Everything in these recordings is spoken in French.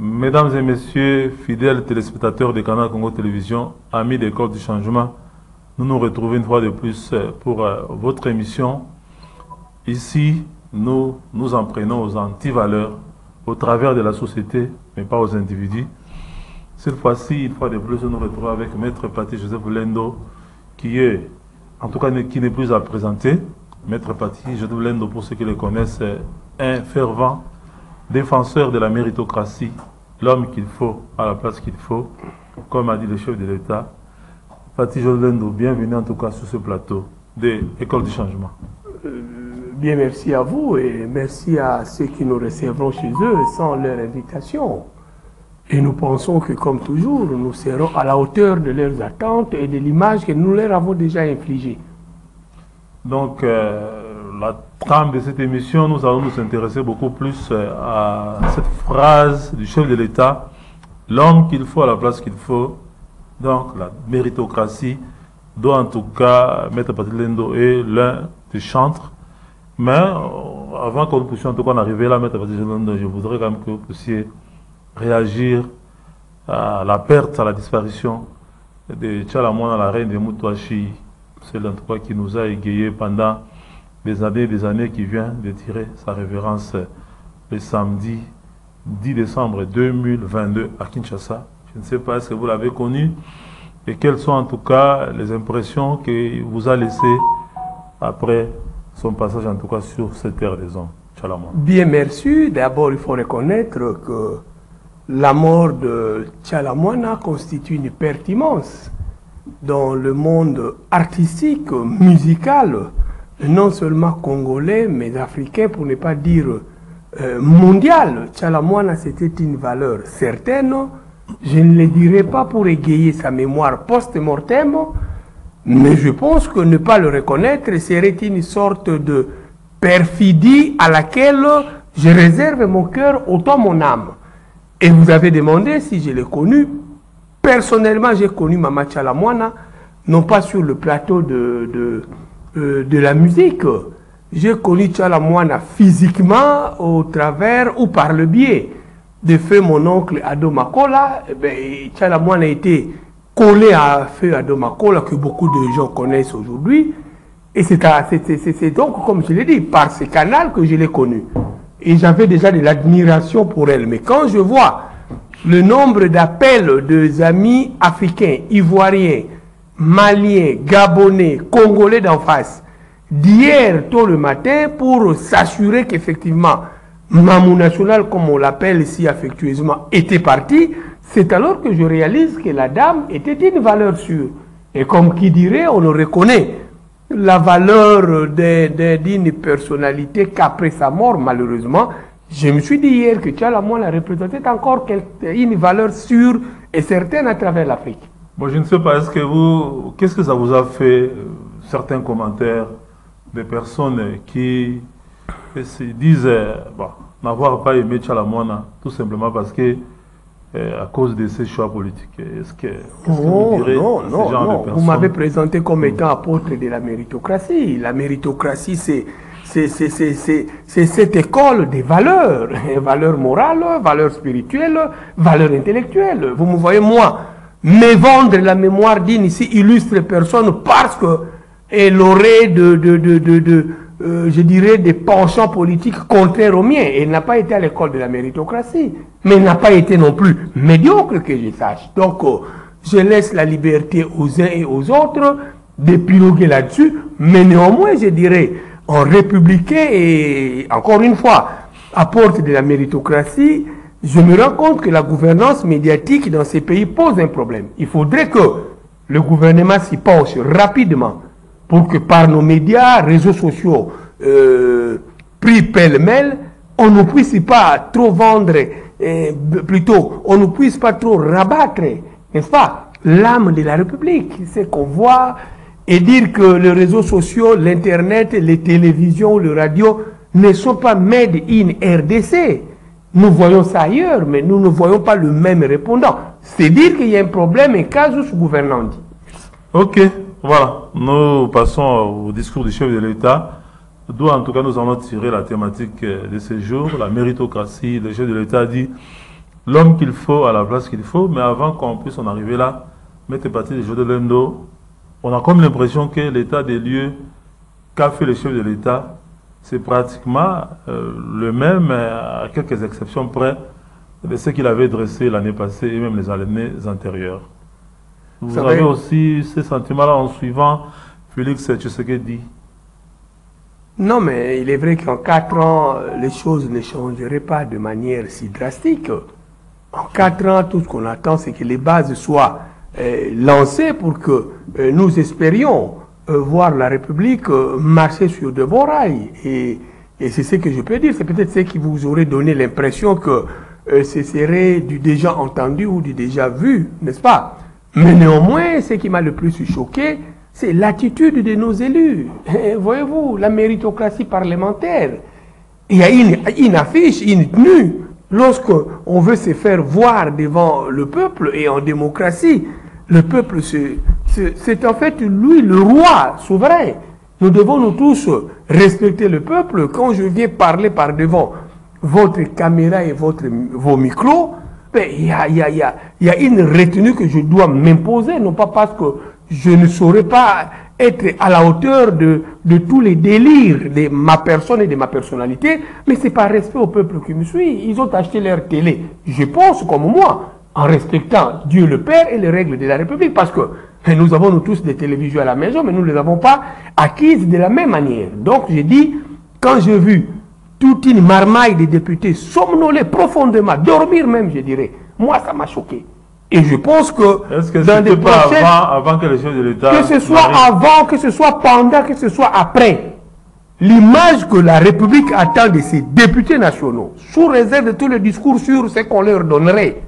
Mesdames et messieurs, fidèles téléspectateurs de Canal Congo Télévision, amis des corps du changement, nous nous retrouvons une fois de plus pour votre émission. Ici, nous nous en prenons aux antivaleurs, au travers de la société, mais pas aux individus. Cette fois-ci, une fois de plus, nous nous retrouvons avec Maître Paty Joseph Lendo, qui est, en tout cas, qui n'est plus à présenter. Maître Paty Joseph Lendo, pour ceux qui le connaissent, est un fervent défenseur de la méritocratie, l'homme qu'il faut à la place qu'il faut, comme a dit le chef de l'État. Paty Joseph Lendo, bienvenue en tout cas sur ce plateau de l'École du Changement. Bien, merci à vous et merci à ceux qui nous recevront chez eux sans leur invitation. Et nous pensons que, comme toujours, nous serons à la hauteur de leurs attentes et de l'image que nous leur avons déjà infligée. Donc, la trame de cette émission, nous allons nous intéresser beaucoup plus à cette phrase du chef de l'État, l'homme qu'il faut à la place qu'il faut. Donc, la méritocratie, dont en tout cas, Maître Paty Lendo est l'un des chantres. Mais avant que nous puissions en tout cas en arriver là, Maître Paty Lendo, je voudrais quand même que vous puissiez réagir à la perte, à la disparition de Tchalamouana, la reine de Moutouachi, celle en tout cas qui nous a égayés pendant des années, qui vient de tirer sa révérence le samedi 10 décembre 2022 à Kinshasa. Je ne sais pas si vous l'avez connu et quelles sont en tout cas les impressions que vous a laissées après son passage en tout cas sur cette terre des hommes. Tchalamouana. Bien, merci. D'abord, il faut reconnaître que la mort de Tchalamouana constitue une perte immense dans le monde artistique, musical, non seulement congolais, mais africain, pour ne pas dire mondial. Tchalamouana, c'était une valeur certaine. Je ne le dirai pas pour égayer sa mémoire post-mortem, mais je pense que ne pas le reconnaître serait une sorte de perfidie à laquelle je réserve mon cœur autant mon âme. Et vous avez demandé si je l'ai connu. Personnellement, j'ai connu Mama Tchalamouana, non pas sur le plateau de la musique. J'ai connu Tchalamouana physiquement au travers ou par le biais de feu mon oncle Ado Makola. Tchalamouana était collé à feu Ado Makola, que beaucoup de gens connaissent aujourd'hui. Et c'est donc, comme je l'ai dit, par ce canal que je l'ai connu. Et j'avais déjà de l'admiration pour elle. Mais quand je vois le nombre d'appels des amis africains, ivoiriens, maliens, gabonais, congolais d'en face, d'hier tôt le matin pour s'assurer qu'effectivement Mamou National, comme on l'appelle ici affectueusement, était parti, c'est alors que je réalise que la dame était une valeur sûre. Et comme qui dirait, on le reconnaît la valeur d'une personnalité qu'après sa mort, malheureusement, je me suis dit hier que Tchalamouana représentait encore une valeur sûre et certaine à travers l'Afrique. Bon, je ne sais pas, qu'est-ce que ça vous a fait, certains commentaires des personnes qui se disent n'avoir pas aimé Tchalamouana, tout simplement parce que à cause de ses choix politiques. Non, vous m'avez présenté comme étant apôtre de la méritocratie. La méritocratie, c'est cette école des valeurs, valeurs morales, valeurs spirituelles, valeurs intellectuelles. Vous me voyez, moi, me vendre la mémoire d'une si illustre personne parce qu'elle aurait je dirais, des penchants politiques contraires aux miens. Elle n'a pas été à l'école de la méritocratie, mais elle n'a pas été non plus médiocre, que je sache. Donc, je laisse la liberté aux uns et aux autres d'épiloguer là-dessus, mais néanmoins, je dirais, en républicain et, encore une fois, apporte de la méritocratie, je me rends compte que la gouvernance médiatique dans ces pays pose un problème. Il faudrait que le gouvernement s'y penche rapidement pour que par nos médias, réseaux sociaux, pris pêle-mêle, on ne puisse pas trop vendre, plutôt, on ne puisse pas trop rabattre, n'est-ce pas, l'âme de la République, c'est qu'on voit, et dire que les réseaux sociaux, l'Internet, les télévisions, les radios ne sont pas made in RDC. Nous voyons ça ailleurs, mais nous ne voyons pas le même répondant. C'est dire qu'il y a un problème, un casus gouvernandi. Ok. Voilà, nous passons au discours du chef de l'État, d'où en tout cas nous allons tirer la thématique de ce jour, la méritocratie. Le chef de l'État dit l'homme qu'il faut à la place qu'il faut, mais avant qu'on puisse en arriver là, mettre partie des Jeux de l'Indo, on a comme l'impression que l'état des lieux qu'a fait le chef de l'État, c'est pratiquement le même, à quelques exceptions près, de ce qu'il avait dressé l'année passée et même les années antérieures. Vous avez aussi ces sentiments-là en suivant Félix Tshisekedi? Non, mais il est vrai qu'en 4 ans, les choses ne changeraient pas de manière si drastique. En 4 ans, tout ce qu'on attend, c'est que les bases soient lancées pour que nous espérions voir la République marcher sur de bons rails. Et c'est ce que je peux dire. C'est peut-être ce qui vous aurait donné l'impression que ce serait du déjà entendu ou du déjà vu, n'est-ce pas? Mais néanmoins, ce qui m'a le plus choqué, c'est l'attitude de nos élus. Voyez-vous, la méritocratie parlementaire. Il y a une affiche, une tenue. Lorsqu'on veut se faire voir devant le peuple et en démocratie, le peuple, c'est en fait lui le roi souverain. Nous devons nous tous respecter le peuple. Quand je viens parler par devant votre caméra et vos micros, il y a une retenue que je dois m'imposer, non pas parce que je ne saurais pas être à la hauteur de tous les délires de ma personne et de ma personnalité, mais c'est par respect au peuple qui me suit. Ils ont acheté leur télé, je pense comme moi, en respectant Dieu le Père et les règles de la République, parce que nous avons nous tous des télévisions à la maison, mais nous ne les avons pas acquises de la même manière. Donc j'ai dit, quand j'ai vu toute une marmaille de députés somnoler profondément, dormir même, je dirais, moi ça m'a choqué. Et je pense que, est-ce que dans des procès, avant que le chef de l'État, que ce soit avant, que ce soit pendant, que ce soit après, l'image que la République attend de ses députés nationaux, sous réserve de tous les discours sur ce qu'on leur donnerait,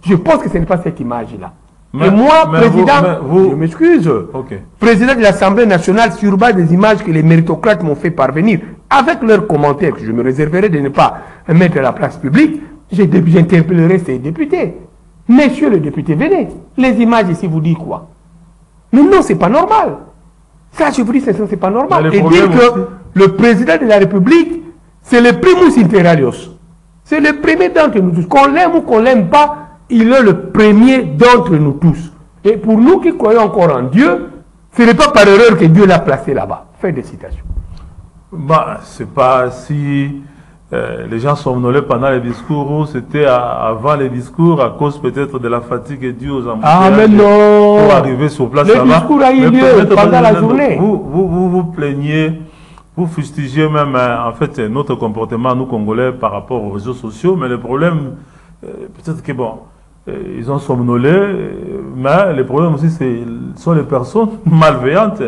je pense que ce n'est pas cette image-là. Et moi, président, je m'excuse, président de l'Assemblée nationale, sur base des images que les méritocrates m'ont fait parvenir, avec leurs commentaires, que je me réserverai de ne pas mettre à la place publique, j'interpellerai ces députés. Messieurs les députés, venez. Les images ici vous disent quoi? Mais non, c'est pas normal. Ça, je vous dis, c'est pas normal. Et dire que le président de la République, c'est le primus inter alia. C'est le premier d'entre nous tous. Qu'on l'aime ou qu'on l'aime pas, il est le premier d'entre nous tous. Et pour nous qui croyons encore en Dieu, ce n'est pas par erreur que Dieu l'a placé là-bas. Fin de citation. Bah, c'est pas si les gens somnolaient pendant les discours ou c'était avant les discours à cause peut-être de la fatigue due aux embouteillages. Ah mais non, pour arriver sur place là-bas. Le discours a eu lieu pendant la journée. Vous plaignez, vous fustigez même en fait notre comportement, nous Congolais, par rapport aux réseaux sociaux, mais le problème, peut-être que bon, ils ont somnolé, mais le problème aussi, sont les personnes malveillantes,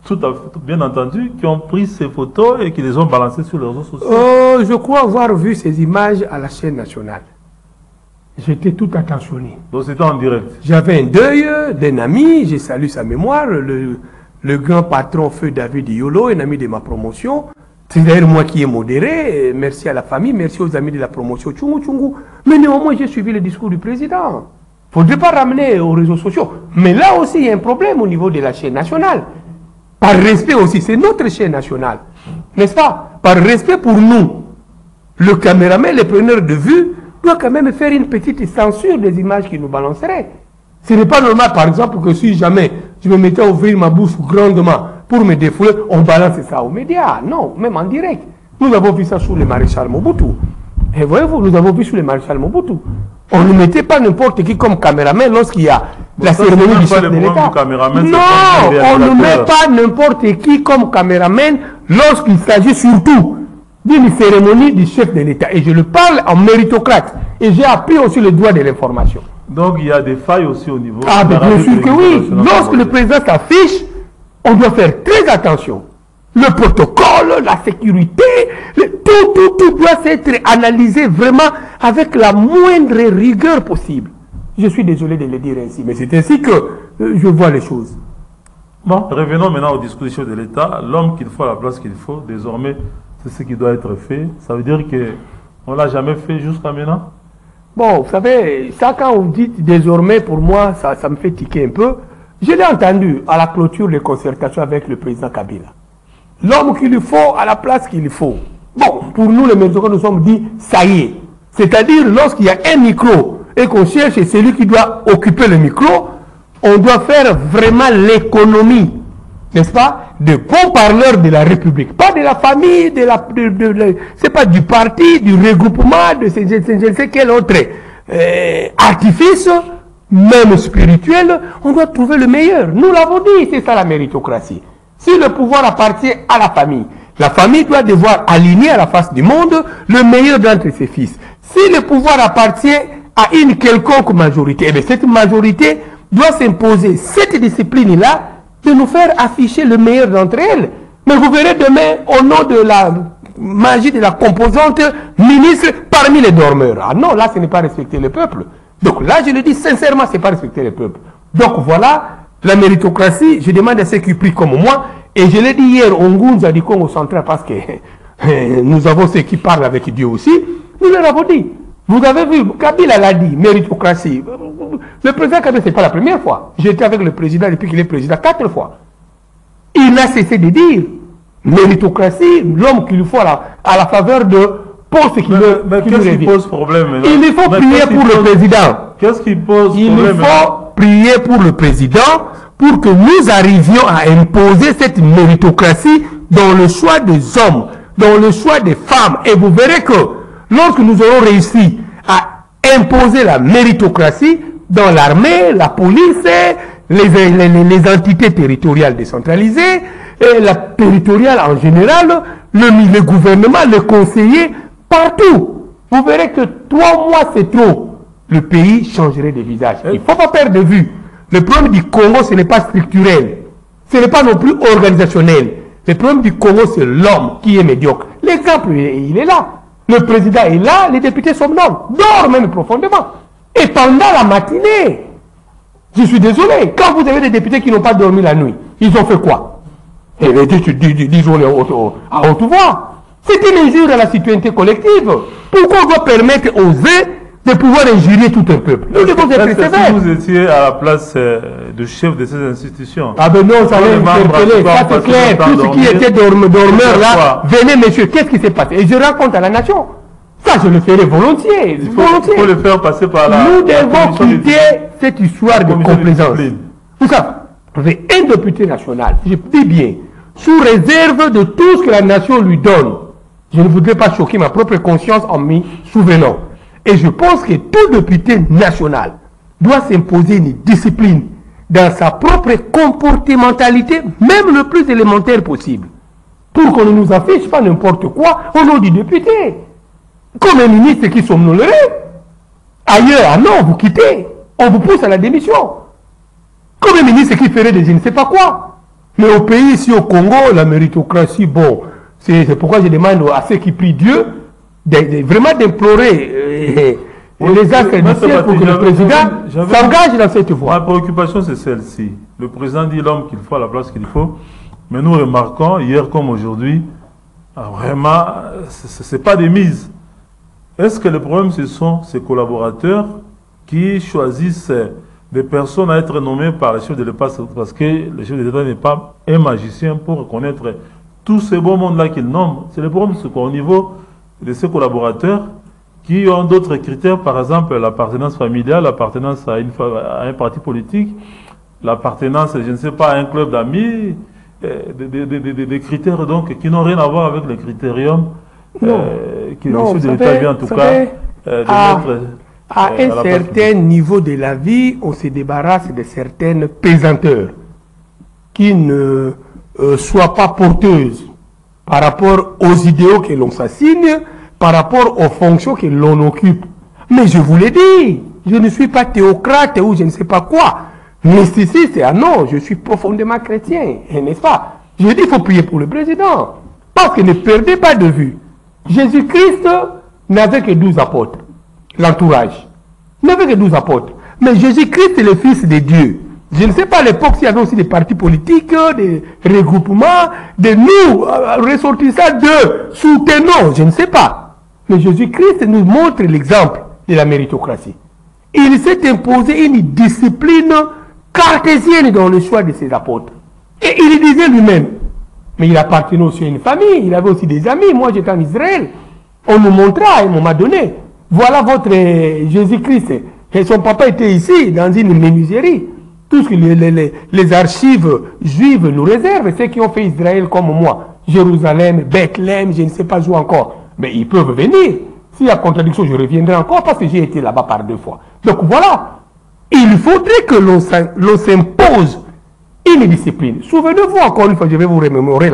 tout bien entendu, qui ont pris ces photos et qui les ont balancées sur les réseaux sociaux. Je crois avoir vu ces images à la chaîne nationale. J'étais tout attentionné. Donc c'était en direct. J'avais un deuil d'un ami, j'ai salué sa mémoire, le grand patron Feu David Yolo, un ami de ma promotion. C'est d'ailleurs moi qui ai modéré. Merci à la famille, merci aux amis de la promotion Tchungu Tchungu. Mais néanmoins, j'ai suivi le discours du président. Il ne faudrait pas ramener aux réseaux sociaux. Mais là aussi, il y a un problème au niveau de la chaîne nationale. Par respect aussi, c'est notre chaîne nationale. N'est-ce pas? Par respect pour nous, le caméraman, le preneur de vue, doit quand même faire une petite censure des images qu'il nous balancerait. Ce n'est pas normal, par exemple, que si jamais je me mettais à ouvrir ma bouche grandement pour me défouler, on balance ça aux médias. Non, même en direct. Nous avons vu ça sous le maréchal Mobutu. Et voyez-vous, nous avons vu sous le maréchal Mobutu. On ne mettait pas n'importe qui comme caméraman lorsqu'il y a la cérémonie du chef de l'État. Non, on ne met pas n'importe qui comme caméraman lorsqu'il s'agit surtout d'une cérémonie du chef de l'État. Et je le parle en méritocrate. Et j'ai appris aussi le droit de l'information. Donc il y a des failles aussi au niveau... Ah, bien sûr que oui. Lorsque le président s'affiche, on doit faire très attention. Le protocole, la sécurité, tout doit être analysé vraiment avec la moindre rigueur possible. Je suis désolé de le dire ainsi, mais c'est ainsi que je vois les choses. Bon, revenons maintenant aux dispositions de l'État. L'homme qu'il faut à la place qu'il faut, désormais, c'est ce qui doit être fait. Ça veut dire qu'on ne l'a jamais fait jusqu'à maintenant? Bon, vous savez, ça quand vous dites désormais, pour moi, ça me fait tiquer un peu. Je l'ai entendu à la clôture des concertations avec le président Kabila. L'homme qu'il faut à la place qu'il faut. Bon, pour nous les médecins, nous sommes dit, ça y est, C'est-à-dire, lorsqu'il y a un micro et qu'on cherche celui qui doit occuper le micro, on doit faire vraiment l'économie, n'est-ce pas, de bons parleurs de la République, pas de la famille, c'est pas du parti, du regroupement, de je ne sais quel autre artifice, même spirituel. On doit trouver le meilleur. Nous l'avons dit, c'est ça la méritocratie. Si le pouvoir appartient à la famille doit devoir aligner à la face du monde le meilleur d'entre ses fils. Si le pouvoir appartient à une quelconque majorité, eh bien cette majorité doit s'imposer cette discipline-là de nous faire afficher le meilleur d'entre elles. Mais vous verrez demain, au nom de la magie de la composante ministre parmi les dormeurs. Ah non, là, ce n'est pas respecter le peuple. Donc là, je le dis sincèrement, ce n'est pas respecter le peuple. Donc voilà, la méritocratie, je demande à ceux qui prient comme moi, et je l'ai dit hier au Ngunza du Congo central, parce que nous avons ceux qui parlent avec Dieu aussi, nous leur avons dit. Vous avez vu, Kabila l'a dit, méritocratie. Le président Kabila, ce n'est pas la première fois. J'étais avec le président depuis qu'il est président 4 fois. Il n'a cessé de dire, méritocratie, l'homme qu'il lui faut à la faveur de postes qui lui qu'est-ce qui pose problème maintenant? Il faut prier pour le président. Qu'est-ce qui pose problème? Il faut prier pour le président pour que nous arrivions à imposer cette méritocratie dans le choix des hommes, dans le choix des femmes. Et vous verrez que lorsque nous aurons réussi à imposer la méritocratie dans l'armée, la police, les entités territoriales décentralisées, et la territoriale en général, le gouvernement, le conseiller, partout, vous verrez que 3 mois c'est trop. Le pays changerait de visage. Il ne faut pas perdre de vue. Le problème du Congo, ce n'est pas structurel. Ce n'est pas non plus organisationnel. Le problème du Congo, c'est l'homme qui est médiocre. L'exemple, il est là. Le président est là, les députés somnolent, dorment même profondément. Et pendant la matinée, je suis désolé, quand vous avez des députés qui n'ont pas dormi la nuit, ils ont fait quoi? Eh bien, disons à haute voix. C'est une injure à la citoyenneté collective. Pourquoi on doit permettre aux uns de pouvoir injurier tout un peuple? Nous devons être sévères. Si vous étiez à la place de chef de ces institutions. Ah ben non, ça allait interpeller, ça c'est clair. Tout ce qui était dormeur là, venez monsieur, qu'est-ce qui s'est passé? Et je raconte à la nation. Ça, je le ferai volontiers. Il faut le faire passer par là. Nous devons quitter cette histoire de complaisance. Vous savez, un député national, je dis bien, sous réserve de tout ce que la nation lui donne, je ne voudrais pas choquer ma propre conscience en m'y souvenant. Et je pense que tout député national doit s'imposer une discipline dans sa propre comportementalité, même le plus élémentaire possible, pour qu'on ne nous affiche pas n'importe quoi au nom du député. Comme un ministre qui somnolerait, ailleurs, ah non, vous quittez, on vous pousse à la démission. Comme un ministre qui ferait des je ne sais pas quoi. Mais au pays, ici au Congo, la méritocratie, bon, c'est pourquoi je demande à ceux qui prient Dieu vraiment d'implorer les actes du ciel pour que le président s'engage dans cette voie. Ma préoccupation, c'est celle-ci. Le président dit l'homme qu'il faut à la place qu'il faut. Mais nous remarquons, hier comme aujourd'hui, vraiment, ce n'est pas des mises. Est-ce que le problème, ce sont ces collaborateurs qui choisissent des personnes à être nommées par le chef de l'État parce que le chef de l'État n'est pas un magicien pour reconnaître tous ces beaux mondes-là qu'il nomme? C'est le problème, c'est qu'au niveau de ces collaborateurs qui ont d'autres critères, par exemple l'appartenance familiale, l'appartenance à un parti politique, l'appartenance, je ne sais pas, à un club d'amis, des critères donc qui n'ont rien à voir avec le critérium que le chef de l'État vient en tout cas de mettre à un certain niveau de la vie, on se débarrasse de certaines pesanteurs qui ne soient pas porteuses par rapport aux idéaux que l'on s'assigne, par rapport aux fonctions que l'on occupe. Mais je vous l'ai dit, je ne suis pas théocrate ou je ne sais pas quoi. Mysticiste, ah non, je suis profondément chrétien, n'est-ce pas? Je dis qu'il faut prier pour le président. Parce que ne perdez pas de vue. Jésus-Christ n'avait que 12 apôtres. L'entourage. Il n'avait que 12 apôtres. Mais Jésus-Christ est le Fils de Dieu. Je ne sais pas à l'époque s'il y avait aussi des partis politiques, des regroupements, de nous, ressortissants de soutenons, je ne sais pas. Mais Jésus-Christ nous montre l'exemple de la méritocratie. Il s'est imposé une discipline cartésienne dans le choix de ses apôtres. Et il disait lui-même, mais il appartenait aussi à une famille, il avait aussi des amis. Moi j'étais en Israël. On nous montra à un moment donné voilà votre Jésus-Christ. Et son papa était ici, dans une menuiserie. Tout ce que les archives juives nous réservent, ceux qui ont fait Israël comme moi, Jérusalem, Bethléem, je ne sais pas où encore. Mais ils peuvent venir. S'il y a contradiction, je reviendrai encore parce que j'ai été là-bas par 2 fois. Donc voilà. Il faudrait que l'on s'impose une discipline. Souvenez-vous encore une fois, je vais vous remémorer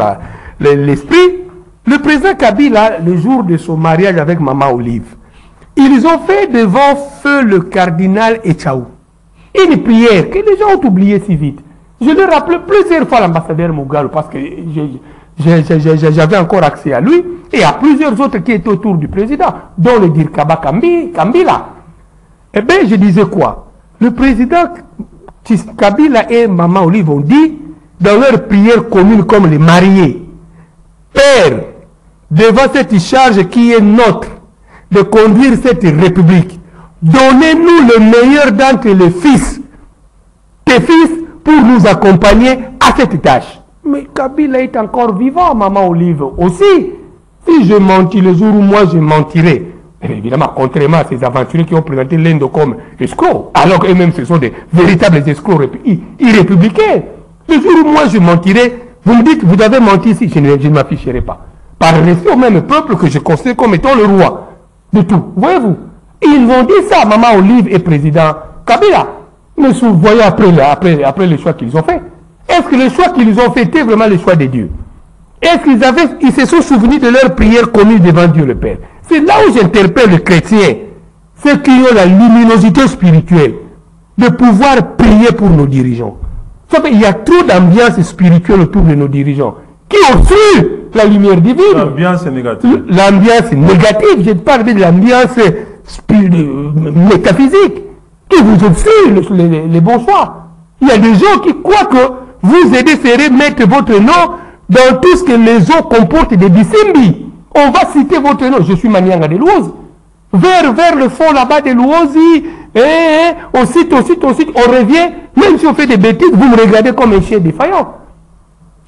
l'esprit. Le président Kabila, le jour de son mariage avec Maman Olive, ils ont fait devant feu le cardinal Echaou une prière que les gens ont oublié si vite. Je le rappelais plusieurs fois à l'ambassadeur Mugalu parce que j'avais encore accès à lui et à plusieurs autres qui étaient autour du président, dont le Dirkaba Kambila. Eh bien, je disais quoi? Le président Kabila et Maman Olive ont dit, dans leur prière commune comme les mariés, Père, devant cette charge qui est notre, de conduire cette république, donnez-nous le meilleur d'entre les fils, tes fils, pour nous accompagner à cette tâche. Mais Kabila est encore vivant, Maman Olive aussi. Si je mentis le jour où moi je mentirai, évidemment, contrairement à ces aventuriers qui ont présenté l'Inde comme escrocs, alors qu'eux-mêmes ce sont des véritables escrocs irrépublicains. Le jour où moi je mentirai, vous me dites, vous avez menti ici, je ne m'afficherai pas. Par respect au même peuple que je considère comme étant le roi de tout. Voyez-vous? Ils ont dit ça, Maman Olive et président Kabila. Mais vous voyez après le choix qu'ils ont fait. Est-ce que le choix qu'ils ont fait était vraiment le choix de Dieu? Est-ce qu'ils se sont souvenus de leur prière commune devant Dieu le Père? C'est là où j'interpelle les chrétiens, ceux qui ont la luminosité spirituelle, de pouvoir prier pour nos dirigeants. Il y a trop d'ambiance spirituelle autour de nos dirigeants qui obstruent la lumière divine. L'ambiance est négative. L'ambiance est négative. Je parle de l'ambiance métaphysique qui vous obstrue les bons choix. Il y a des gens qui croient que vous aider serait mettre votre nom dans tout ce que les eaux comportent des dissimbi. On va citer votre nom. Je suis Manianga de Louosi. Vers le fond là-bas de Louosi, ensuite, on revient. Même si on fait des bêtises, vous me regardez comme un chien défaillant.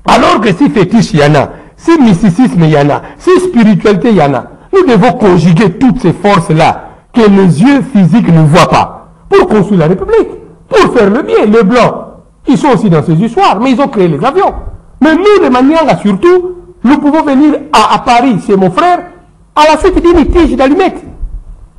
Alors que si fétiche il y en a, si mysticisme il y en a, si spiritualité il y en a, nous devons conjuguer toutes ces forces-là que les yeux physiques ne voient pas pour construire la République, pour faire le bien. Les Blancs, ils sont aussi dans ces histoires, mais ils ont créé les avions. Mais nous, les Maniangas surtout, nous pouvons venir à Paris, chez mon frère, à la suite d'une tige d'allumettes.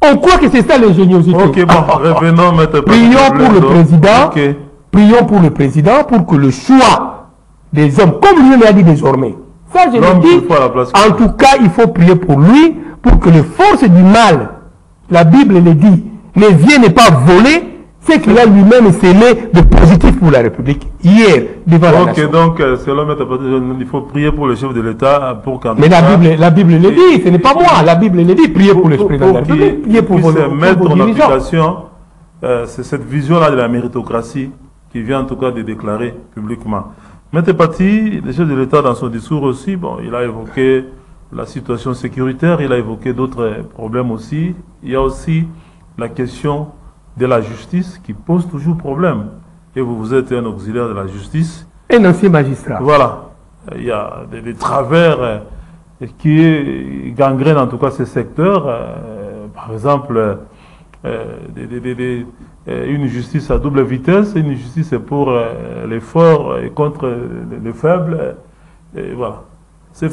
On croit que c'est ça l'ingéniosité. Ok, bon, revenons maintenant. Prions pour le président. Okay. Prions pour le président pour que le choix des hommes, comme lui l'a dit désormais, ça je le dis, en tout cas, il faut prier pour lui, pour que les forces du mal, la Bible le dit, ne viennent pas voler ce qu'il a lui-même semé de positif pour la République hier devant la nation. Ok, donc selon M. il faut prier pour le chef de l'État pour qu'en mais la Bible le dit, ce n'est pas moi, la Bible le dit, priez pour le président de la République, priez pour vos dirigeants. Mettre en application cette vision-là de la méritocratie qui vient en tout cas de déclarer publiquement. M. Pati, le chef de l'État dans son discours aussi, bon, il a évoqué la situation sécuritaire, il a évoqué d'autres problèmes aussi. Il y a aussi la question de la justice qui pose toujours problème. Et vous êtes un auxiliaire de la justice. Un ancien magistrat. Voilà. Il y a des travers qui gangrènent en tout cas ces secteurs. Par exemple, une justice à double vitesse, une justice pour les forts et contre les faibles. Et voilà. Vous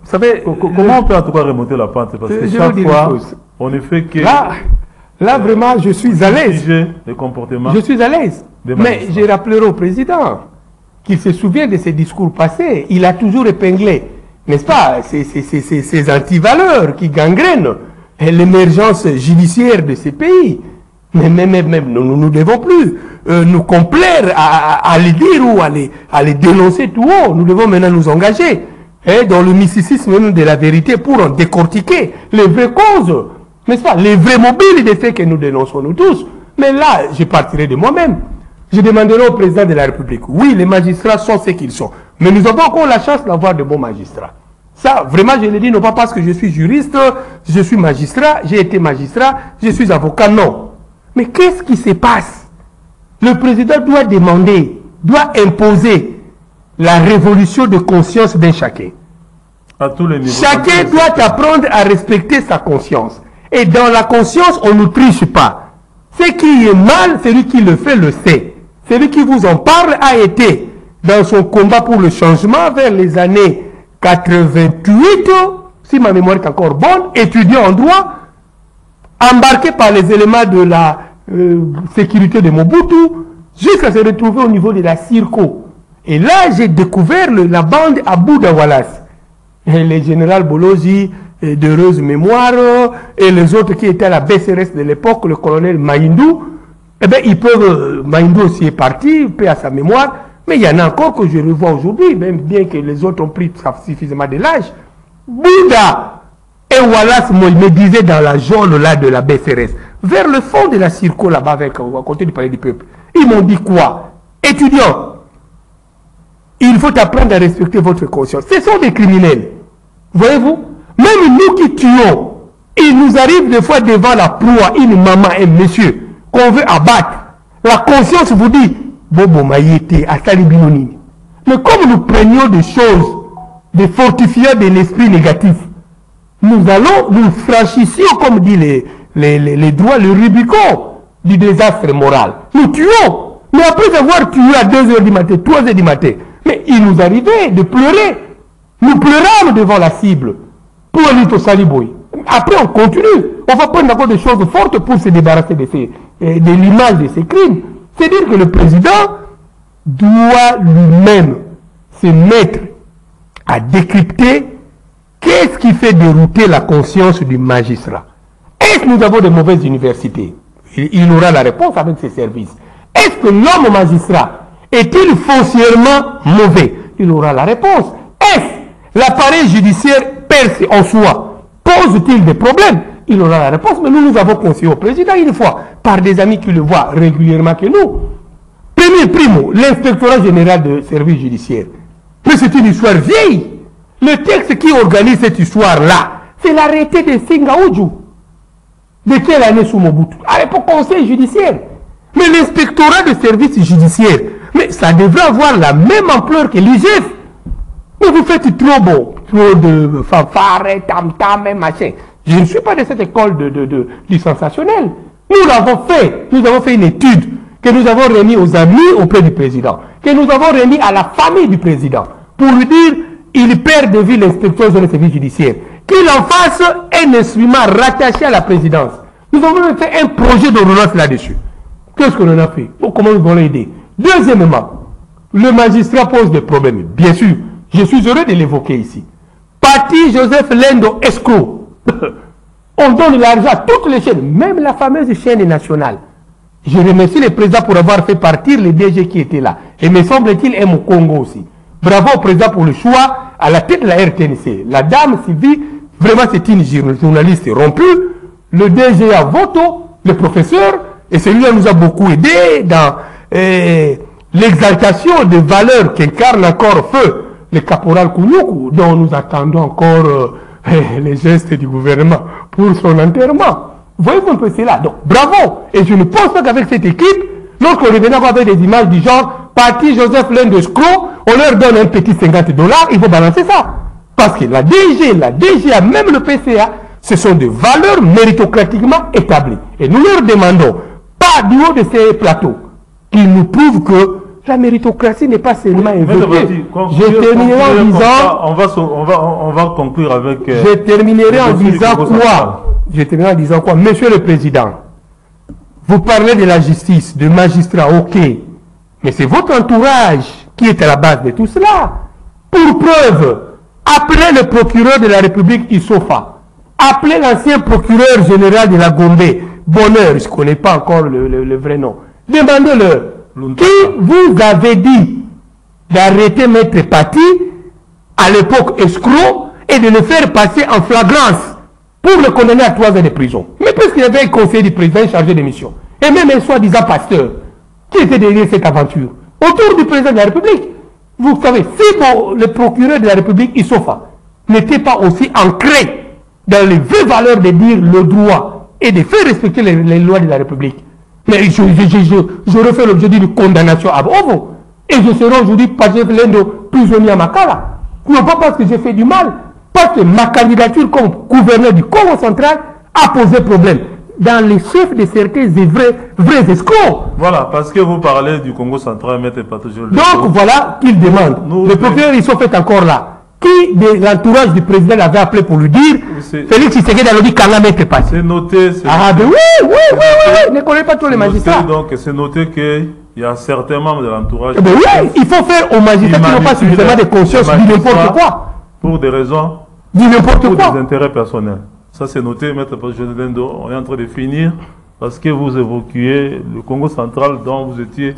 savez, comment on peut en tout cas remonter la pente? Parce que chaque fois, on ne fait que... Là, vraiment, je suis à l'aise. Je suis à l'aise. Mais je rappellerai au président qu'il se souvient de ses discours passés. Il a toujours épinglé, n'est-ce pas, ces antivaleurs qui gangrènent l'émergence judiciaire de ces pays. Mais nous ne devons plus nous complaire à les dire ou à les dénoncer tout haut. Nous devons maintenant nous engager dans le mysticisme même de la vérité pour en décortiquer les vraies causes. N'est-ce pas, les vrais mobiles de ce que nous dénonçons nous tous. Mais là, je partirai de moi-même. Je demanderai au président de la République. Oui, les magistrats sont ce qu'ils sont. Mais nous avons encore la chance d'avoir de bons magistrats. Ça, vraiment, je le dis, non pas parce que je suis juriste, je suis magistrat, j'ai été magistrat, je suis avocat, non. Mais qu'est-ce qui se passe? Le président doit demander, doit imposer la révolution de conscience d'un chacun. À tous les niveaux. Chacun doit apprendre à respecter sa conscience. Et dans la conscience, on ne triche pas. Ce qui est mal, celui qui le fait le sait. Celui qui vous en parle a été dans son combat pour le changement vers les années 88, si ma mémoire est encore bonne, étudiant en droit, embarqué par les éléments de la sécurité de Mobutu, jusqu'à se retrouver au niveau de la Circo. Et là, j'ai découvert la bande à Bouddha Wallace. Et les généraux Bolozi, d'heureuse mémoire, et les autres qui étaient à la BCRS de l'époque, le colonel Maïndou, eh bien, ils peuvent, Maïndou aussi est parti, paix à sa mémoire, mais il y en a encore que je revois aujourd'hui, même bien que les autres ont pris suffisamment de l'âge. Bouddha et Wallace me disaient dans la zone là de la BCRS, vers le fond de la Circo là-bas, à côté du palais du peuple, ils m'ont dit quoi? Étudiants, il faut apprendre à respecter votre conscience. Ce sont des criminels. Voyez-vous? Même nous qui tuons, il nous arrive des fois devant la proie, une maman, un monsieur, qu'on veut abattre. La conscience vous dit, Bobo Maïté, Asali Binonini. Mais comme nous prenions des choses, des fortifiants de l'esprit négatif, nous allons, nous franchissions, comme dit les droits, le Rubicon du désastre moral. Nous tuons. Mais après avoir tué à 2 h du matin, 3 h du matin, mais il nous arrivait de pleurer. Nous pleurâmes devant la cible pour aller au Saliboy. Après, on continue. On va prendre encore des choses fortes pour se débarrasser de l'image de ces crimes. C'est-à-dire que le président doit lui-même se mettre à décrypter qu'est-ce qui fait dérouter la conscience du magistrat. Est-ce que nous avons de mauvaises universités? Il aura la réponse avec ses services. Est-ce que l'homme magistrat est-il foncièrement mauvais? Il aura la réponse. Est-ce l'appareil judiciaire perce en soi pose-t-il des problèmes? Il aura la réponse, mais nous avons conseillé au président une fois, par des amis qui le voient régulièrement que nous. Primo, l'inspectorat général de service judiciaire. Mais c'est une histoire vieille. Le texte qui organise cette histoire-là, c'est l'arrêté de Singaoudjou. De quelle année sous Mobutu? À l'époque, conseil judiciaire. Mais l'inspectorat de service judiciaire, mais ça devrait avoir la même ampleur que l'IGF. Mais vous faites trop beau, trop de fanfare, tam-tam, machin. Je ne suis pas de cette école du sensationnel. Nous l'avons fait. Nous avons fait une étude que nous avons remis aux amis auprès du président, que nous avons remis à la famille du président, pour lui dire, il perd de vue l'inspecteur de service judiciaire, qu'il en fasse un instrument rattaché à la présidence. Nous avons fait un projet de relance là-dessus. Qu'est-ce qu'on en a fait? Comment nous allons l'aider? Deuxièmement, le magistrat pose des problèmes. Bien sûr, je suis heureux de l'évoquer ici. Parti Joseph Lendo escroc. On donne l'argent à toutes les chaînes, même la fameuse chaîne nationale. Je remercie le président pour avoir fait partir les DG qui étaient là. Et me semble-t-il, et au Congo aussi. Bravo au président pour le choix à la tête de la RTNC. La dame Sylvie, vraiment c'est une journaliste rompue. Le DG à Voto, le professeur, et celui-là nous a beaucoup aidé dans l'exaltation des valeurs qu'incarne encore feu le caporal Kounyoukou, dont nous attendons encore les gestes du gouvernement pour son enterrement. Voyez-vous un peu cela. Donc, bravo. Et je ne pense pas qu'avec cette équipe, lorsqu'on revenait avec des images du genre, parti Joseph Lendo escroc, on leur donne un petit $50, il faut balancer ça. Parce que la DGA, même le PCA, ce sont des valeurs méritocratiquement établies. Et nous leur demandons, pas du haut de ces plateaux, qu'ils nous prouvent que la méritocratie n'est pas seulement évoquée. Je terminerai en disant... On va conclure avec... je terminerai en disant quoi? Je terminerai en disant quoi? Monsieur le Président, vous parlez de la justice, de magistrats, ok. Mais c'est votre entourage qui est à la base de tout cela. Pour preuve, appelez le procureur de la République Issofa. Appelez l'ancien procureur général de la Gombe. Bonheur, je ne connais pas encore le vrai nom. Demandez-leur. Qui vous avait dit d'arrêter Maître Paty à l'époque escroc et de le faire passer en flagrance pour le condamner à 3 ans de prison? Mais puisqu'il y avait un conseiller du président chargé de mission, et même un soi-disant pasteur, qui était derrière cette aventure, autour du président de la République. Vous savez, si le procureur de la République, Issofa, n'était pas aussi ancré dans les vraies valeurs de dire le droit et de faire respecter les lois de la République, mais j'aurais fait l'objet d'une condamnation à Bovo. Et je serai aujourd'hui prisonnier à Makala. Non pas parce que j'ai fait du mal, parce que ma candidature comme gouverneur du Congo central a posé problème. Dans les chefs de cercueils, des vrais escrocs. Voilà, parce que vous parlez du Congo central, Maître Patojo. Donc voilà qu'il demande. Le procureur, ils sont fait encore là. Qui de l'entourage du président l'avait appelé pour lui dire Félix Tshisekedi a dit Kanga Maître Patojo. C'est noté. Ah, ben oui, ne connaît pas tous les magistrats. Donc c'est noté qu'il y a certains membres de l'entourage. Ben oui, il faut faire aux magistrats qui n'ont pas suffisamment de conscience du n'importe quoi. Pour des raisons. Du n'importe quoi. Pour des intérêts personnels. Ça c'est noté, Maître Patojo Dendo. On est en train de finir parce que vous évoquiez le Congo central dont vous étiez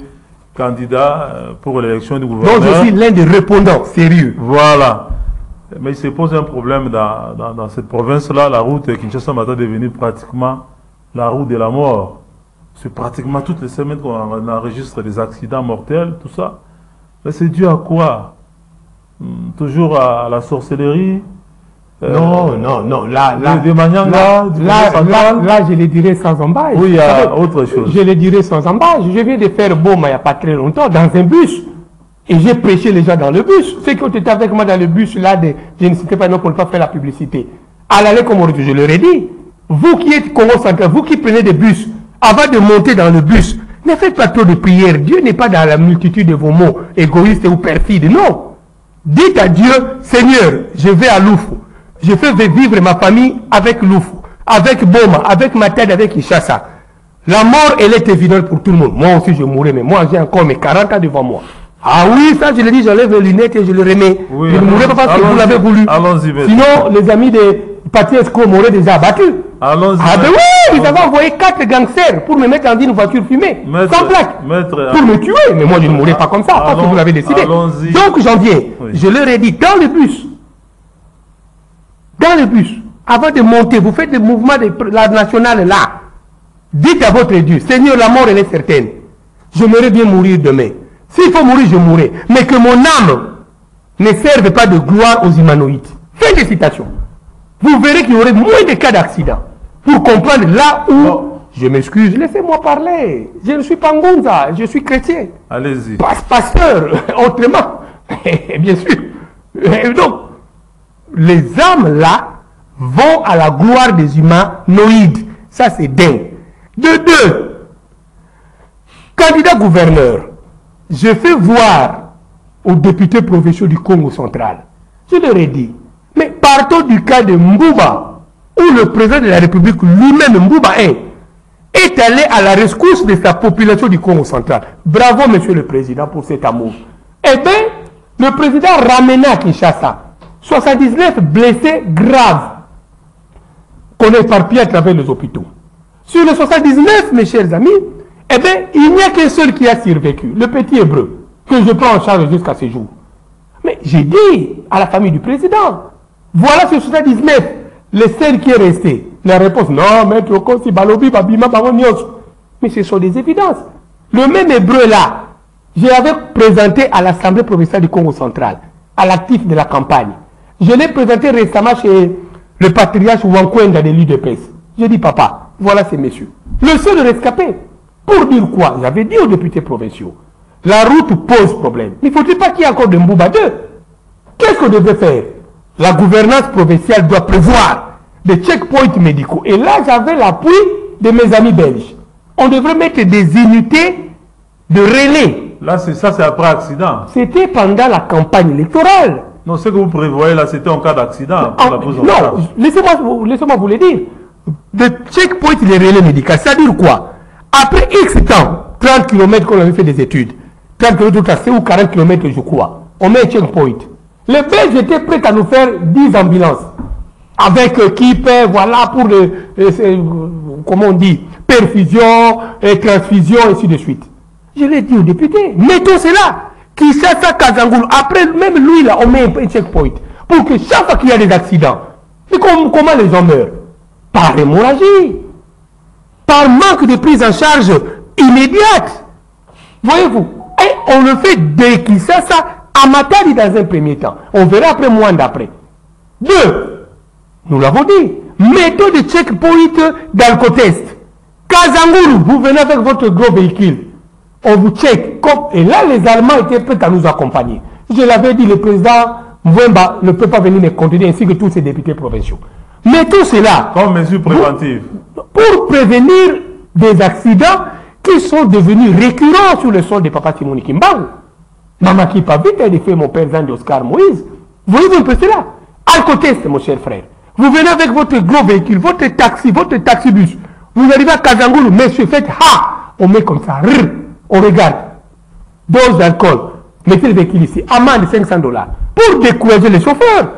candidat pour l'élection du gouvernement. Donc je suis l'un des répondants sérieux. Voilà. Mais il se pose un problème dans cette province-là. La route Kinshasa-Mata est devenue pratiquement la route de la mort. C'est pratiquement toutes les semaines qu'on enregistre des accidents mortels, tout ça. Mais c'est dû à quoi? Toujours à la sorcellerie? Non. Là, je le dirais sans embâche. Oui, il y a autre chose. Je le dirais sans embâche. Je viens de faire Boma il n'y a pas très longtemps dans un bus. Et j'ai prêché les gens dans le bus. Ceux qui ont été avec moi dans le bus, là, je ne citais pas non pour ne pas faire la publicité. À l'aller comme je leur ai dit, vous qui êtes Congo central, vous qui prenez des bus, avant de monter dans le bus, ne faites pas trop de prières. Dieu n'est pas dans la multitude de vos mots égoïstes ou perfides. Non. Dites à Dieu, Seigneur, je vais à Loufou. Je fais vivre ma famille avec Loufou, avec Boma, avec Matad, avec Kinshasa. La mort, elle est évidente pour tout le monde. Moi aussi, je mourrai, mais moi, j'ai encore mes 40 ans devant moi. Ah oui, ça, je le dis, j'enlève les lunettes et je le remets. Oui, je ne mourrai pas parce que vous l'avez voulu. Allons-y, sinon, les amis de Paty Escroc m'auraient déjà abattu. Allons-y. Ah ben oui, ils avaient envoyé 4 gangsters pour me mettre dans une voiture fumée, sans plaque, pour me tuer. Mais moi, je ne mourrai pas comme ça, parce que vous l'avez décidé. Donc, j'en viens. Oui. Je leur ai dit, dans le bus, avant de monter, vous faites des mouvements de la nationale là. Dites à votre Dieu, Seigneur, la mort, elle est certaine. J'aimerais bien mourir demain. S'il faut mourir, je mourrai. Mais que mon âme ne serve pas de gloire aux humanoïdes. Fin de citation. Vous verrez qu'il y aurait moins de cas d'accident. Pour comprendre là où... Je m'excuse, laissez-moi parler. Je ne suis pas Ngonza, je suis chrétien. Allez-y. Pasteur, autrement. Bien sûr. Donc, les âmes là vont à la gloire des humanoïdes. Ça, c'est dingue. De deux, candidat gouverneur, je fais voir aux députés provinciaux du Congo central. Je leur ai dit, mais partons du cas de Mbouba, où le président de la République lui-même, Mbouba, est allé à la rescousse de sa population du Congo central. Bravo, monsieur le président, pour cet amour. Eh bien, le président ramena à Kinshasa 79 blessés graves qu'on a éparpillés à travers les hôpitaux. Sur les 79, mes chers amis, eh bien, il n'y a qu'un seul qui a survécu, le petit hébreu, que je prends en charge jusqu'à ce jour. Mais j'ai dit à la famille du président, voilà sur 79, les seuls qui est resté. La réponse, non, maître Okosi, Balobi, Babima, Baronios. Mais ce sont des évidences. Le même hébreu là, je l'avais présenté à l'Assemblée provinciale du Congo central, à l'actif de la campagne. Je l'ai présenté récemment chez le patriarche Wankwenda de l'UDPS. J'ai dit, papa, voilà ces messieurs. Le seul rescapé. Pour dire quoi? J'avais dit aux députés provinciaux, la route pose problème. Il ne faut-il pas qu'il y ait encore de Mbouba 2? Qu'est-ce qu'on devait faire? La gouvernance provinciale doit prévoir des checkpoints médicaux. Et là, j'avais l'appui de mes amis belges. On devrait mettre des unités de relais. Là, ça, c'est après accident. C'était pendant la campagne électorale. Non, ce que vous prévoyez là, c'était en cas d'accident. Non, laissez-moi vous le dire. Des checkpoints de relais médicaux, ça veut dire quoi? Après X temps, 30 km qu'on avait fait des études, 30 km ou 40 km je crois, on met un checkpoint. Les Belges étaient prêts à nous faire 10 ambulances. Avec équipe, voilà, pour comment on dit, perfusion, transfusion, et ainsi de suite. Je l'ai dit aux députés, mettons cela. Kinshasa, Kazangoulou, après, même lui, là, on met un checkpoint. Pour que chaque fois qu'il y a des accidents, mais comment les gens meurent? Par hémorragie. Par manque de prise en charge immédiate. Voyez-vous? Et on le fait dès Kinshasa, à Matadi dans un premier temps. On verra après, moins d'après. Deux, nous l'avons dit, mettons des checkpoints dans le côté est. Kazangoulou, vous venez avec votre gros véhicule. On vous check. Et là, les Allemands étaient prêts à nous accompagner. Je l'avais dit, le président Mwemba ne peut pas venir me contenir, ainsi que tous ces députés provinciaux. Mettons cela. Comme mesure préventive. Pour prévenir des accidents qui sont devenus récurrents sur le sol de Papa Simoni Kimbangu. Mamaki Pavite a fait mon père Zan d'Oscar Moïse. Voyez-vous un peu cela? Alcotest, mon cher frère. Vous venez avec votre gros véhicule, votre taxi-bus. Vous arrivez à Kazangoulou, monsieur, faites ha! On met comme ça, on regarde. Dose d'alcool. Mettez le véhicule ici. Amende de $500. Pour décourager les chauffeurs.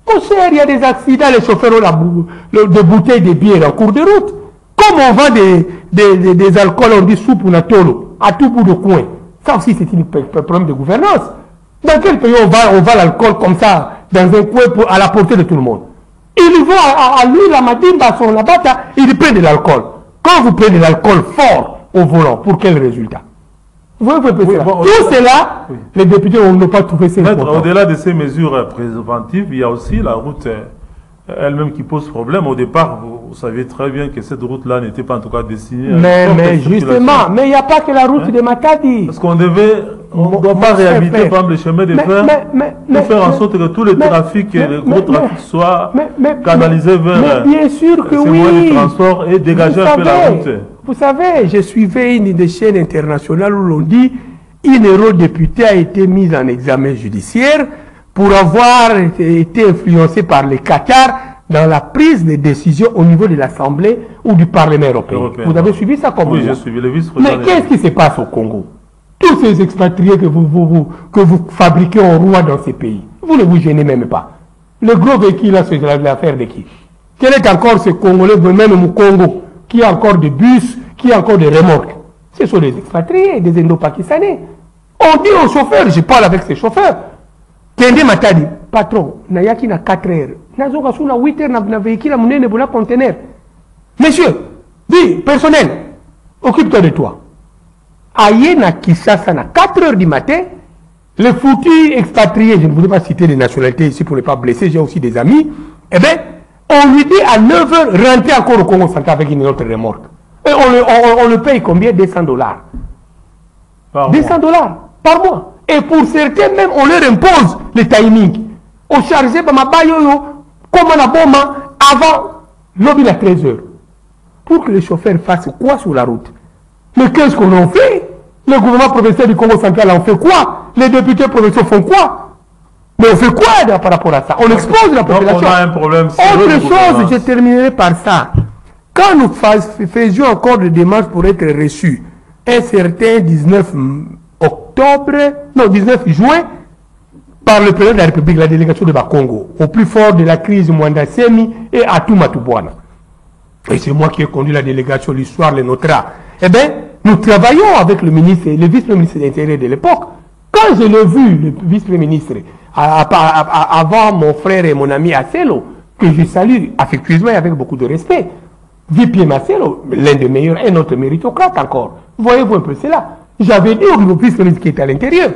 Mon cher, il y a des accidents, les chauffeurs ont des bouteilles de bière en cours de route. Comme on vend des alcools, on dit soupe ou natolo, à tout bout de coin. Ça aussi, c'est un problème de gouvernance. Dans quel pays on vend l'alcool comme ça, dans un coin à la portée de tout le monde? Ils vont à lui, la Madimba, son Labata, ils prennent de l'alcool. Quand vous prenez de l'alcool fort au volant, pour quel résultat? Vous voyez, tout cela, les députés n'ont pas trouvé ces mesures. Au-delà de ces mesures préventives, il y a aussi la route elle-même qui pose problème. Au départ, vous saviez très bien que cette route-là n'était pas en tout cas destinée à... Mais justement, mais il n'y a pas que la route de Matadi. Parce qu'on ne doit pas réhabiliter par exemple, le chemin de fer pour faire en sorte que tous les trafics, le gros trafic soient canalisés vers bien sûr que ces moyens de transport et dégager un peu la route. Vous savez, je suivais une des chaînes internationales où l'on dit qu'une eurodéputée a été mise en examen judiciaire pour avoir été influencé par le Qatar dans la prise de décisions au niveau de l'Assemblée ou du Parlement européen. Vous avez suivi ça comme oui, j'ai suivi le vice-président. Mais qu'est-ce qui se passe au Congo? Tous ces expatriés que vous fabriquez en roi dans ces pays, vous ne vous gênez même pas. Le gros véhicule, là, c'est l'affaire de qui? Quel est encore ce Congolais, même au Congo, qui a encore des bus, qui a encore des remorques? Ce sont des expatriés, des Indo-Pakistanais. On dit aux chauffeurs, je parle avec ces chauffeurs, Kende Matadi, patron, Nayaki na 4 heures, Nazoka sous na 8 heures na véhicule, na conteneur. Monsieur, dis, personnel, occupe-toi de toi. Aïe na Kissasa na 4 heures du matin, les foutus expatriés, je ne voudrais pas citer les nationalités ici pour ne pas blesser, j'ai aussi des amis, eh bien, on lui dit à 9 heures, rentrer encore au Congo central avec une autre remorque. Et on le paye combien? $200. $200 par mois. Et pour certains même, on leur impose le timing. On chargeait par ma bayoyo, comme on a bon avant l'objet à 13 heures. Pour que les chauffeurs fassent quoi sur la route? Mais qu'est-ce qu'on en fait? Le gouvernement provincial du Congo central en fait quoi? Les députés provinciaux font quoi? Mais on fait quoi par rapport à ça? On expose la population. Donc on a un problème. Autre chose, je terminerai par ça. Quand nous faisions encore des démarches pour être reçus, un certain 19 juin, par le président de la République, la délégation de Bakongo, au plus fort de la crise Mwanda Semi et Atou Matubwana. Et c'est moi qui ai conduit la délégation, l'histoire le notera. Eh bien, nous travaillons avec le ministre, le vice-ministre de l'Intérieur de l'époque. Quand je l'ai vu, le vice-ministre, avant mon frère et mon ami Acelo, que je salue affectueusement et avec beaucoup de respect, Vipie Marcelo, l'un des meilleurs, un autre méritocrate encore. Voyez-vous un peu cela? J'avais dit au vice-ministre qui est à l'intérieur,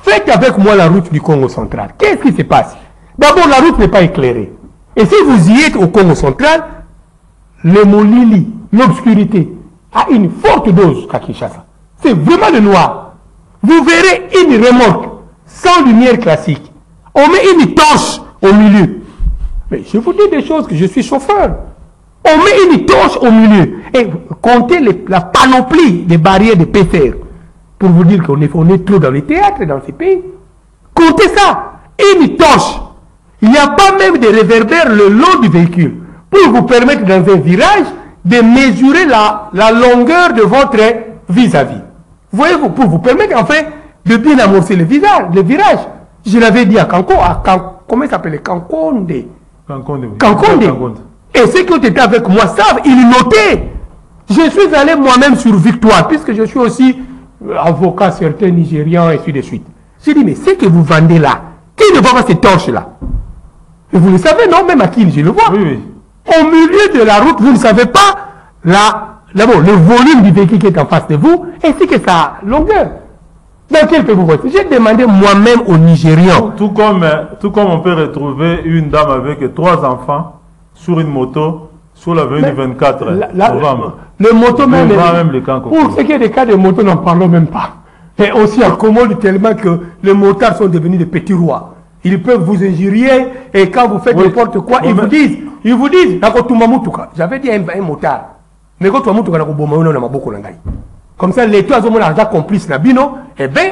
faites avec moi la route du Congo central. Qu'est-ce qui se passe? D'abord, la route n'est pas éclairée. Et si vous y êtes au Congo central, le Molili, l'obscurité, a une forte dose à Kinshasa. C'est vraiment le noir. Vous verrez une remorque sans lumière classique. On met une torche au milieu. Mais je vous dis des choses que je suis chauffeur. On met une torche au milieu. Et comptez la panoplie des barrières de PCR. Pour vous dire qu'on est trop dans les théâtres dans ces pays. Comptez ça. Une torche. Il n'y a pas même de réverbères le long du véhicule. Pour vous permettre dans un virage de mesurer la longueur de votre vis-à-vis. Voyez-vous, pour vous permettre enfin de bien amorcer le virage. Je l'avais dit à Kanko, comment il s'appelait? Kankonde. Et ceux qui ont été avec moi savent, ils notaient. Je suis allé moi-même sur Victoire, puisque je suis aussi avocat certain nigérian et ainsi de suite. J'ai dit, mais ce que vous vendez là, qui ne voit pas ces torches-là? Et vous le savez, non? Même à qui je le vois. Oui, oui. Au milieu de la route, vous ne savez pas d'abord le volume du véhicule qui est en face de vous, ainsi que sa longueur. Dans quel pays vous voyez? J'ai demandé moi-même aux Nigérians. Tout comme on peut retrouver une dame avec 3 enfants sur une moto sur l'avenue 24 novembre. Le moto même les camps. Pour ce qui est des cas de moto, n'en parlons même pas. Et aussi en commode tellement que les motards sont devenus des petits rois. Ils peuvent vous injurier et quand vous faites n'importe quoi, ils vous disent ils vous disent, j'avais dit un motard, mais quand tu comme ça, l'État a l'argent complice na bino, et bien,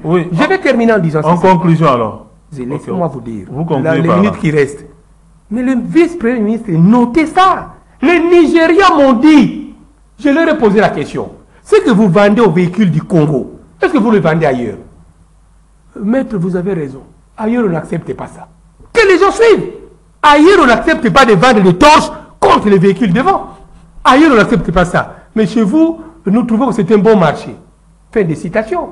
Oui. Je vais terminer en disant En conclusion alors. Laissez-moi vous dire, Vous concluez les par là. minutes qui restent. Mais le vice-premier ministre, notez ça. Les Nigérians m'ont dit, je leur ai posé la question, ce que vous vendez aux véhicules du Congo, est-ce que vous le vendez ailleurs? Maître, vous avez raison. Ailleurs, on n'accepte pas ça. Que les gens suivent. Ailleurs, on n'accepte pas de vendre des torches contre les véhicules devant. Ailleurs, on n'accepte pas ça. Mais chez vous, nous trouvons que c'est un bon marché. Fin de citation.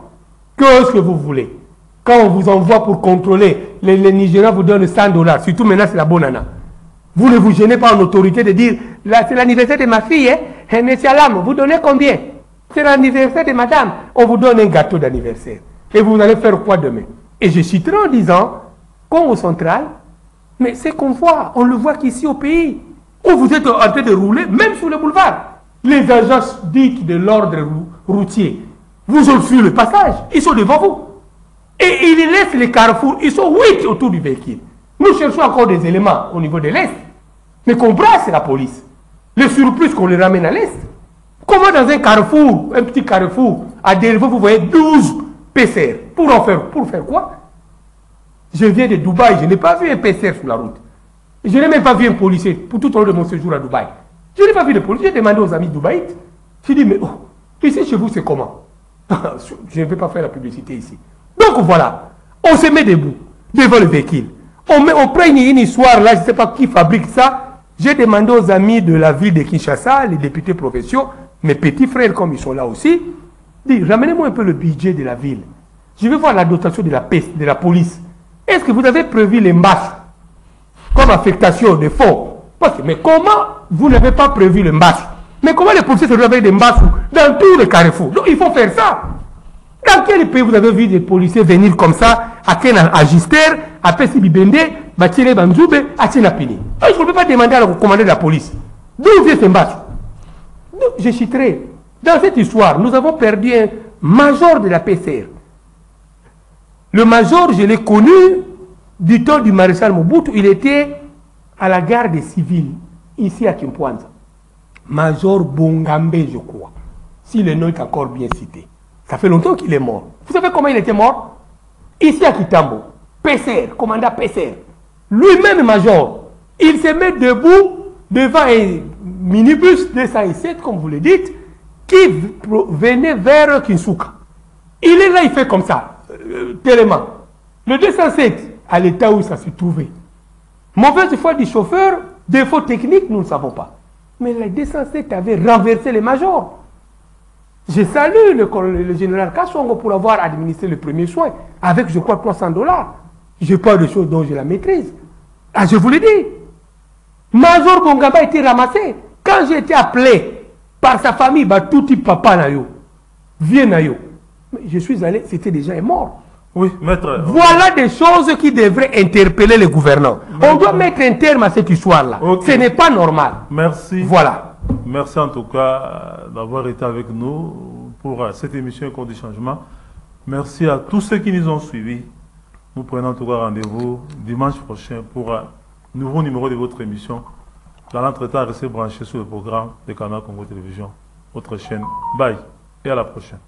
Qu'est-ce que vous voulez? Quand on vous envoie pour contrôler, les Nigériens vous donnent 100 $. Surtout maintenant, c'est la bonne année. Vous ne vous gênez pas en autorité de dire, c'est l'anniversaire de ma fille, hein? Monsieur Alam, vous donnez combien? C'est l'anniversaire de madame. On vous donne un gâteau d'anniversaire. Et vous allez faire quoi demain? Et je citerai en disant, Congo central, mais c'est qu'on voit, on le voit qu'ici au pays, où vous êtes en train de rouler, même sur le boulevard. Les agents dits de l'ordre routier vous ont fui le passage, ils sont devant vous. Et ils laissent les carrefours, ils sont 8 autour du véhicule. Nous cherchons encore des éléments au niveau de l'Est, mais qu'on brasse la police. Le surplus qu'on les ramène à l'Est. Comment dans un carrefour, un petit carrefour, à Delvaux, vous voyez 12 PCR. Pour faire quoi? Je viens de Dubaï, je n'ai pas vu un PCR sur la route. Je n'ai même pas vu un policier pour tout au long de mon séjour à Dubaï. Je n'ai pas vu de policier. J'ai demandé aux amis dubaïtes. J'ai dit, mais ici chez vous, c'est comment? Je ne vais pas faire la publicité ici. Donc voilà, on se met debout devant le véhicule. On prend une histoire là, je ne sais pas qui fabrique ça. J'ai demandé aux amis de la ville de Kinshasa, les députés provinciaux, mes petits frères comme ils sont là aussi, dit, ramenez-moi un peu le budget de la ville. Je vais voir la dotation de la police. Est-ce que vous avez prévu les masses comme affectation de fonds? Mais comment vous n'avez pas prévu les masses? Mais comment les policiers se retrouvent avec des masses dans tous les carrefours? Donc il faut faire ça. Dans quel pays vous avez vu des policiers venir comme ça, à Gister, à Pessi Bibende, Batire Banzoube, à Tchenapini? Je ne peux pas demander à la commandant de la police. D'où vient ces masses? Je citerai. Dans cette histoire, nous avons perdu un major de la PCR. Le major, je l'ai connu du temps du maréchal Mobutu. Il était à la gare des civils, ici à Kimpwanza. Major Bongambe, je crois. Si le nom est encore bien cité. Ça fait longtemps qu'il est mort. Vous savez comment il était mort? Ici à Kitambo. PCR, commandant PCR. Lui-même major. Il se met debout devant un minibus 207, comme vous le dites, qui venait vers Kinsuka. Il est là, il fait comme ça, tellement. Le 207, à l'état où ça se trouvait. Mauvaise foi du chauffeur, défaut technique, nous ne savons pas. Mais le 207 avait renversé les majors. Je salue le général Kassongo pour avoir administré le premier soin, avec, je crois, 300 $. Je parle de choses dont je la maîtrise. Ah, je vous l'ai dit. Major Bongaba a été ramassé. Quand j'ai été appelé par sa famille, tout type papa Nayo, viens Nayo. Je suis allé, c'était déjà mort. Oui, maître. Voilà des choses qui devraient interpeller les gouvernants. On doit mettre un terme à cette histoire-là. Okay. Ce n'est pas normal. Merci. Voilà. Merci en tout cas d'avoir été avec nous pour cette émission Écho du Changement. Merci à tous ceux qui nous ont suivis. Nous prenons en tout cas rendez-vous dimanche prochain pour un nouveau numéro de votre émission. Dans l'entretemps, restez branchés sur le programme de Canal Congo Télévision, votre chaîne. Bye et à la prochaine.